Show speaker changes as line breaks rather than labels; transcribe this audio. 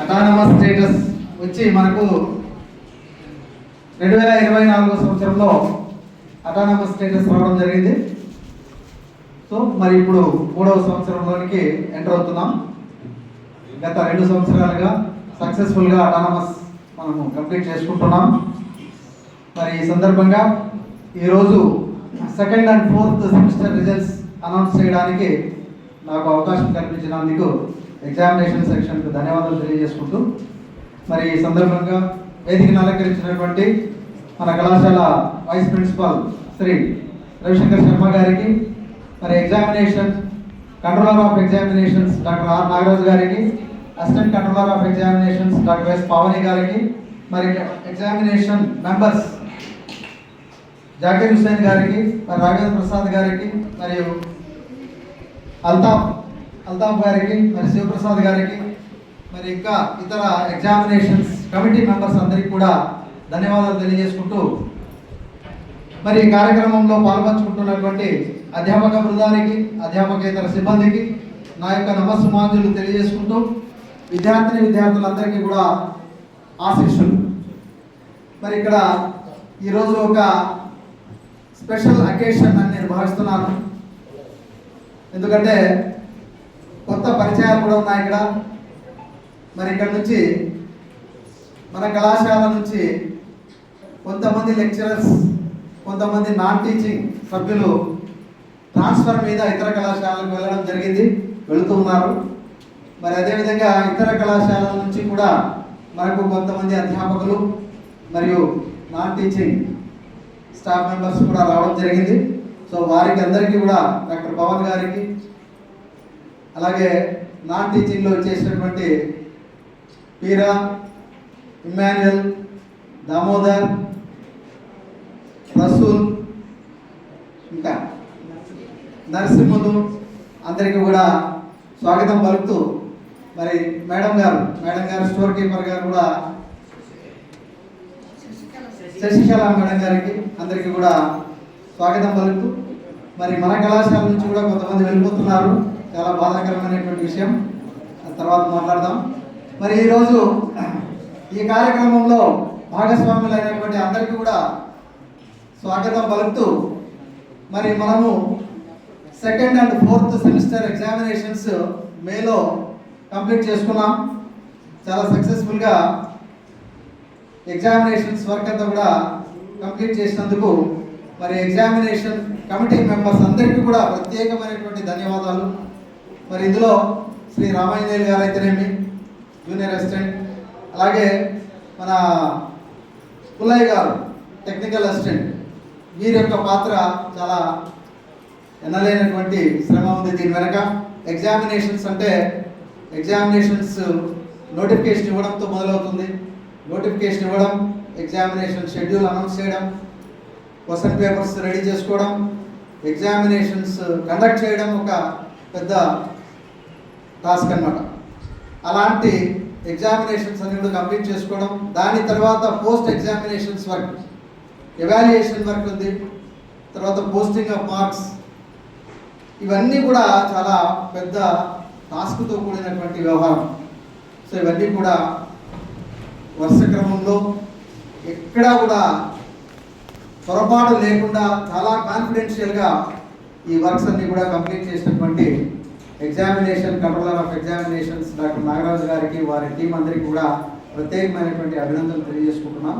Autonomous status వచ్చి మనకు 2024 సంవత్సరంలో అటానమస్ స్టేటస్ రావడం జరిగింది. సో మరి ఇప్పుడు 3వ సంవత్సరంలోనికి ఎంటర్ అవుతున్నాం. గత 2 సంవత్సరాలుగా సక్సెస్ఫుల్గా అటానమస్ మనము కంప్లీట్ చేసుకుంటున్నాం. మరి ఈ సందర్భంగా ఈరోజు 2nd and 4th semester results announce చేయడానికి నాకు అవకాశం కల్పించినందుకు ఎగ్జామినేషన్ సెక్షన్కు ధన్యవాదాలు తెలియజేసుకుంటూ మరి ఈ సందర్భంగా వేదికను అలంకరించినటువంటి మన కళాశాల వైస్ ప్రిన్సిపాల్ శ్రీ రవిశంకర్ శర్మ గారికి, మరి examination controller of examinations doctor R Nagaraju గారికి, assistant controller of examinations doctor S Pavani గారికి, మరి ఎగ్జామినేషన్ మెంబర్స్ జాకీర్ హుస్సేన్ గారికి, మరి రాఘవేంద్ర ప్రసాద్ గారికి, మరియు అల్తాఫ్ గారికి, మరి శివప్రసాద్ గారికి, మరి ఇంకా ఇతర ఎగ్జామినేషన్స్ కమిటీ మెంబర్స్ అందరికీ కూడా ధన్యవాదాలు తెలియజేసుకుంటూ మరి ఈ కార్యక్రమంలో పాల్పంచుకుంటున్నటువంటి అధ్యాపక బృందానికి, అధ్యాపకేతర సిబ్బందికి నా యొక్క నమస్సుమాంజులు తెలియజేసుకుంటూ విద్యార్థులందరికీ కూడా ఆశీస్సులు. మరి ఇక్కడ ఈరోజు ఒక స్పెషల్ అకేషన్ అని నేను భావిస్తున్నాను. ఎందుకంటే కొత్త పరిచయాలు కూడా ఉన్నాయి ఇక్కడ. మరి ఇక్కడ నుంచి మన కళాశాల నుంచి కొంతమంది లెక్చరర్స్, కొంతమంది నాన్ టీచింగ్ సభ్యులు ట్రాన్స్ఫర్ మీద ఇతర కళాశాలకు వెళ్ళడం జరిగింది, వెళుతూ ఉన్నారు. మరి అదేవిధంగా ఇతర కళాశాలల నుంచి కూడా మనకు కొంతమంది అధ్యాపకులు మరియు నాన్ టీచింగ్ స్టాఫ్ మెంబర్స్ కూడా రావడం జరిగింది. సో వారికి అందరికీ కూడా డాక్టర్ పవన్ గారికి, అలాగే నాన్ టీచింగ్లో చేసినటువంటి పీరా, ఇమ్మాన్యుయల్, దామోదర్, రసూల్, ఇంకా నరసింహులు అందరికీ కూడా స్వాగతం పలుకుతూ మరి మేడం గారు స్టోర్ కీపర్ గారు కూడా శశికళ మేడం గారికి అందరికీ కూడా స్వాగతం పలుకుతూ మరి మన కళాశాల నుంచి కూడా కొంతమంది వెళ్ళిపోతున్నారు. చాలా బాధాకరమైనటువంటి విషయం, తర్వాత మాట్లాడదాం. మరి ఈరోజు ఈ కార్యక్రమంలో భాగస్వాములైనటువంటి అందరికీ కూడా స్వాగతం పలుకుతూ మరి మనము 2nd and 4th semester examinations మేలో కంప్లీట్ చేసుకున్నాం. చాలా సక్సెస్ఫుల్గా ఎగ్జామినేషన్స్ వర్క్ అంతా కూడా కంప్లీట్ చేసినందుకు మరి ఎగ్జామినేషన్ కమిటీ మెంబర్స్ అందరికీ కూడా ప్రత్యేకమైనటువంటి ధన్యవాదాలు. మరి ఇందులో శ్రీ రామాంజనేయులు గారు అయితేనేమి జూనియర్ అసిస్టెంట్, అలాగే మన పుల్లయ్య గారు టెక్నికల్ అసిస్టెంట్, వీరి యొక్క పాత్ర చాలా ఎన్నలేనటువంటి శ్రమ ఉంది దీని వెనక. ఎగ్జామినేషన్స్ అంటే ఎగ్జామినేషన్స్ నోటిఫికేషన్ ఇవ్వడంతో మొదలవుతుంది. నోటిఫికేషన్ ఇవ్వడం, ఎగ్జామినేషన్ షెడ్యూల్ అనౌన్స్ చేయడం, క్వశ్చన్ పేపర్స్ రెడీ చేసుకోవడం, ఎగ్జామినేషన్స్ కండక్ట్ చేయడం ఒక పెద్ద టాస్క్ అన్నమాట. అలాంటి ఎగ్జామినేషన్స్ అన్ని కూడా కంప్లీట్ చేసుకోవడం, దాని తర్వాత post examinations work, evaluation work ఉంది, తర్వాత పోస్టింగ్ ఆఫ్ మార్క్స్, ఇవన్నీ కూడా చాలా పెద్ద టాస్క్తో కూడినటువంటి వ్యవహారం. సో ఇవన్నీ కూడా వరుస క్రమంలో ఎక్కడా కూడా పొరపాటు లేకుండా చాలా కాన్ఫిడెన్షియల్గా ఈ వర్క్స్ అన్ని కూడా కంప్లీట్ చేసినటువంటి examination controller of examinations doctor Nagaraju గారికి, వారి టీం అందరికీ కూడా ప్రత్యేకమైనటువంటి అభినందనలు తెలియజేసుకుంటున్నాం.